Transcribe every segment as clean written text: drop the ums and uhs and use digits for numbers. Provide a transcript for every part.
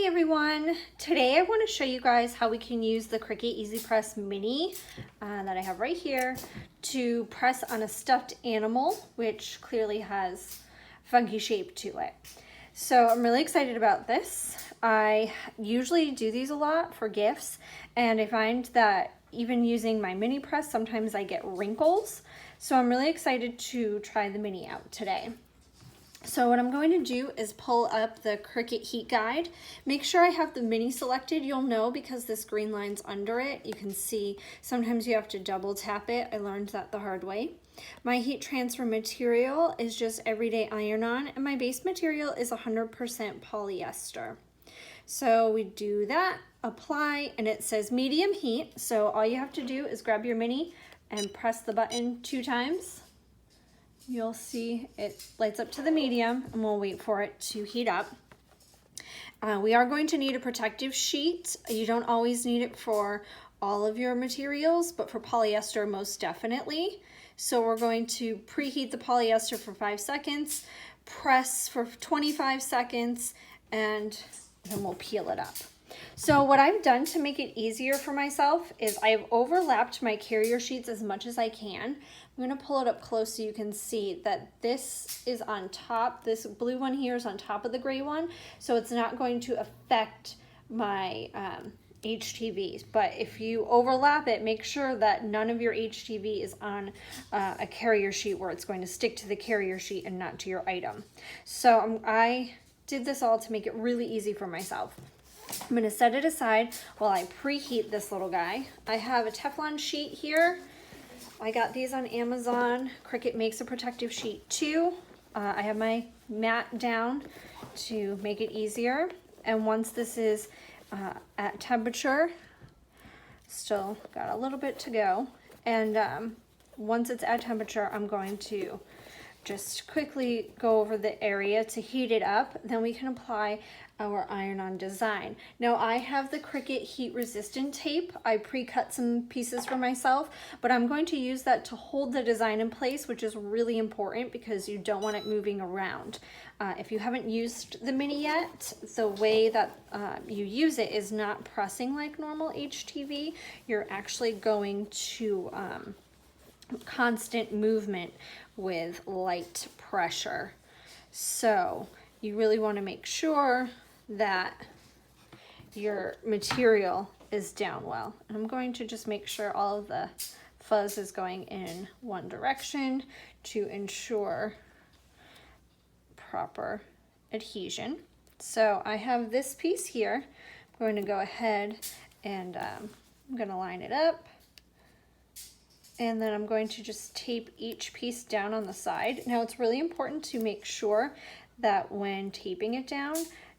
Hey everyone! Today I want to show you guys how we can use the Cricut EasyPress Mini that I have right here to press on a stuffed animal, which clearly has funky shape to it. So I'm really excited about this. I usually do these a lot for gifts, and I find that even using my mini press, sometimes I get wrinkles. So I'm really excited to try the mini out today. So what I'm going to do is pull up the Cricut heat guide. Make sure I have the mini selected. You'll know because this green line's under it. You can see sometimes you have to double tap it. I learned that the hard way. My heat transfer material is just everyday iron-on, and my base material is 100% polyester. So we do that, apply, and it says medium heat. So all you have to do is grab your mini and press the button 2 times. You'll see it lights up to the medium, and we'll wait for it to heat up. We are going to need a protective sheet. You don't always need it for all of your materials, but for polyester most definitely. So we're going to preheat the polyester for 5 seconds, press for 25 seconds, and then we'll peel it up. So what I've done to make it easier for myself is I've overlapped my carrier sheets as much as I can. I'm going to pull it up close so you can see that this is on top. This blue one here is on top of the gray one, so it's not going to affect my HTVs. But if you overlap it, make sure that none of your HTV is on a carrier sheet where it's going to stick to the carrier sheet and not to your item. So I did this all to make it really easy for myself. I'm going to set it aside while I preheat this little guy. I have a Teflon sheet here. I got these on Amazon. Cricut makes a protective sheet too. I have my mat down to make it easier. And once this is at temperature, still got a little bit to go. And once it's at temperature, I'm going to just quickly go over the area to heat it up. Then we can apply our iron-on design. Now I have the Cricut heat resistant tape. I pre-cut some pieces for myself, but I'm going to use that to hold the design in place, which is really important because you don't want it moving around. If you haven't used the mini yet, the way that you use it is not pressing like normal HTV. You're actually going to constant movement with light pressure. So you really want to make sure that your material is down well. And I'm going to just make sure all of the fuzz is going in one direction to ensure proper adhesion. So I have this piece here. I'm going to go ahead and I'm going to line it up. And then I'm going to just tape each piece down on the side. Now it's really important to make sure that when taping it down,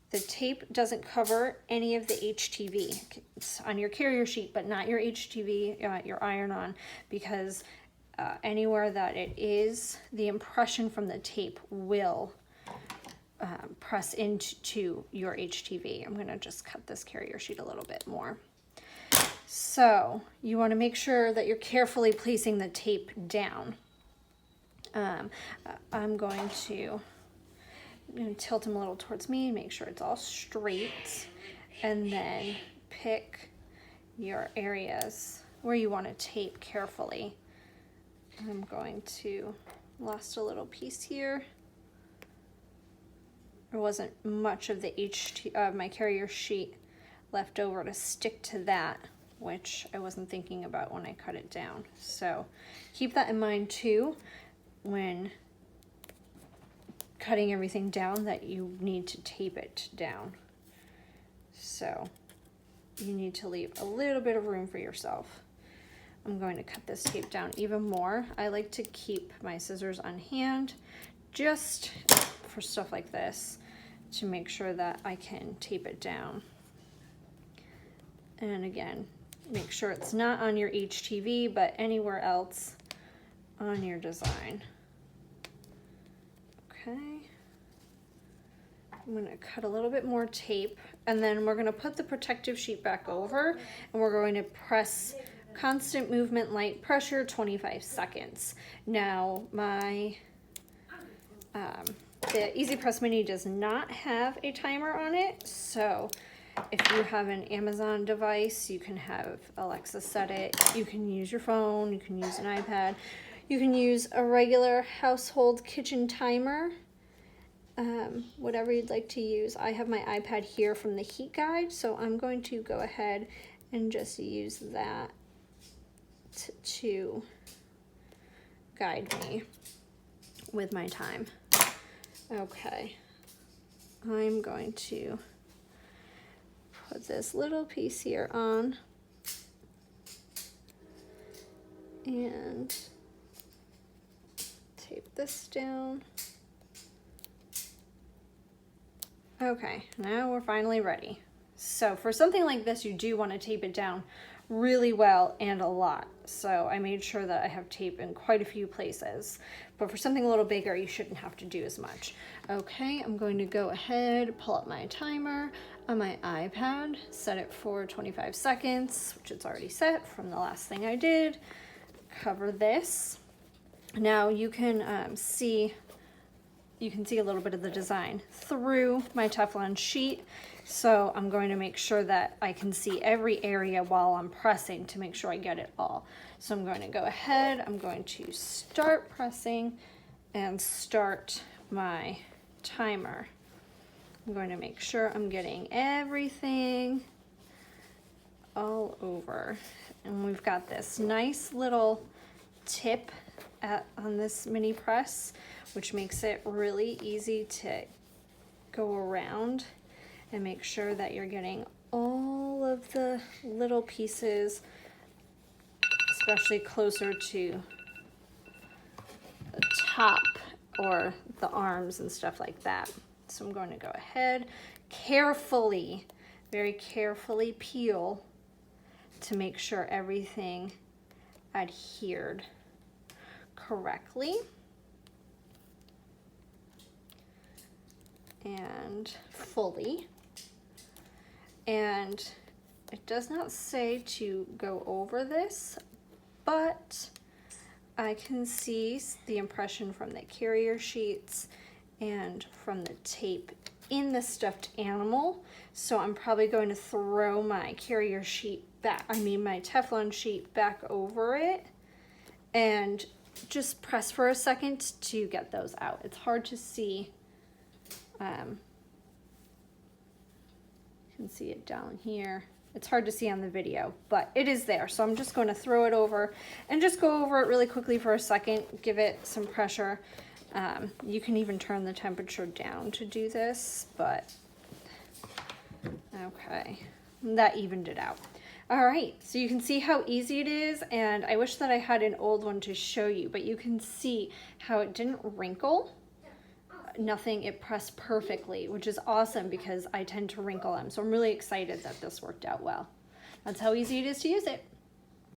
the tape doesn't cover any of the HTV. It's on your carrier sheet, but not your HTV, your iron-on, because anywhere that it is, the impression from the tape will press into your HTV. I'm gonna just cut this carrier sheet a little bit more. So you wanna make sure that you're carefully placing the tape down. I'm going to tilt them a little towards me and make sure it's all straight, and then pick your areas where you want to tape carefully. I'm going to lost a little piece here. There wasn't much of the my carrier sheet left over to stick to that, which I wasn't thinking about when I cut it down. So keep that in mind too when cutting everything down, that you need to tape it down. So you need to leave a little bit of room for yourself. I'm going to cut this tape down even more. I like to keep my scissors on hand just for stuff like this to make sure that I can tape it down. And again, make sure it's not on your HTV, but anywhere else on your design. Okay, I'm going to cut a little bit more tape, and then we're going to put the protective sheet back over, and we're going to press constant movement, light pressure, 25 seconds. Now my The EasyPress Mini does not have a timer on it, so if you have an Amazon device, you can have Alexa set it. You can use your phone, you can use an iPad, you can use a regular household kitchen timer, whatever you'd like to use. I have my iPad here from the heat guide, so I'm going to go ahead and just use that to guide me with my time. Okay, I'm going to put this little piece here on and tape this down. Okay, now we're finally ready. So for something like this, you do want to tape it down really well and a lot. So I made sure that I have tape in quite a few places. But for something a little bigger, you shouldn't have to do as much. Okay, I'm going to go ahead, pull up my timer on my iPad, set it for 25 seconds, which it's already set from the last thing I did. Cover this. Now you can see a little bit of the design through my Teflon sheet. So I'm going to make sure that I can see every area while I'm pressing to make sure I get it all. So I'm going to go ahead, I'm going to start pressing and start my timer. I'm going to make sure I'm getting everything all over. And we've got this nice little tip on this mini press, which makes it really easy to go around and make sure that you're getting all of the little pieces, especially closer to the top or the arms and stuff like that. So I'm going to go ahead, carefully, very carefully peel to make sure everything adhered correctly. And fully. And it does not say to go over this, but I can see the impression from the carrier sheets and from the tape in the stuffed animal. So I'm probably going to throw my carrier sheet back, my Teflon sheet back over it and just press for a second to get those out. It's hard to see. You can see it down here. It's hard to see on the video, but it is there. So I'm just going to throw it over and just go over it really quickly for a second, give it some pressure. You can even turn the temperature down to do this, but okay, that evened it out. All right, so you can see how easy it is, and I wish that I had an old one to show you, but you can see how it didn't wrinkle. Nothing, it pressed perfectly, which is awesome because I tend to wrinkle them. So I'm really excited that this worked out well. That's how easy it is to use it.